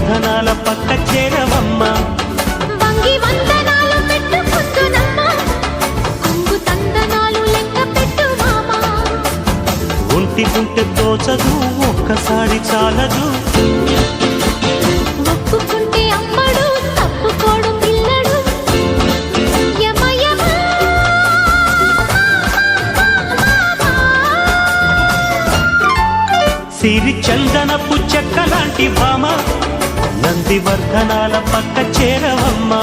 వర్ధనాల పక్క చేరవమ్మ వంగి వందనాలు పెట్టుకుందునమ్మా కొంగు తందనాలు లెక్క పెట్టు మామా ఒంటికుంటే తోచదు ఒక్కసారి చాలదు ఒప్పుకుంటే అమ్మడు తప్పుకోడు పిల్లడు యమ యమ సిరి చందనపు చెక్క లాంటి భామ నంది వర్ధనాల పక్క చేరవమ్మ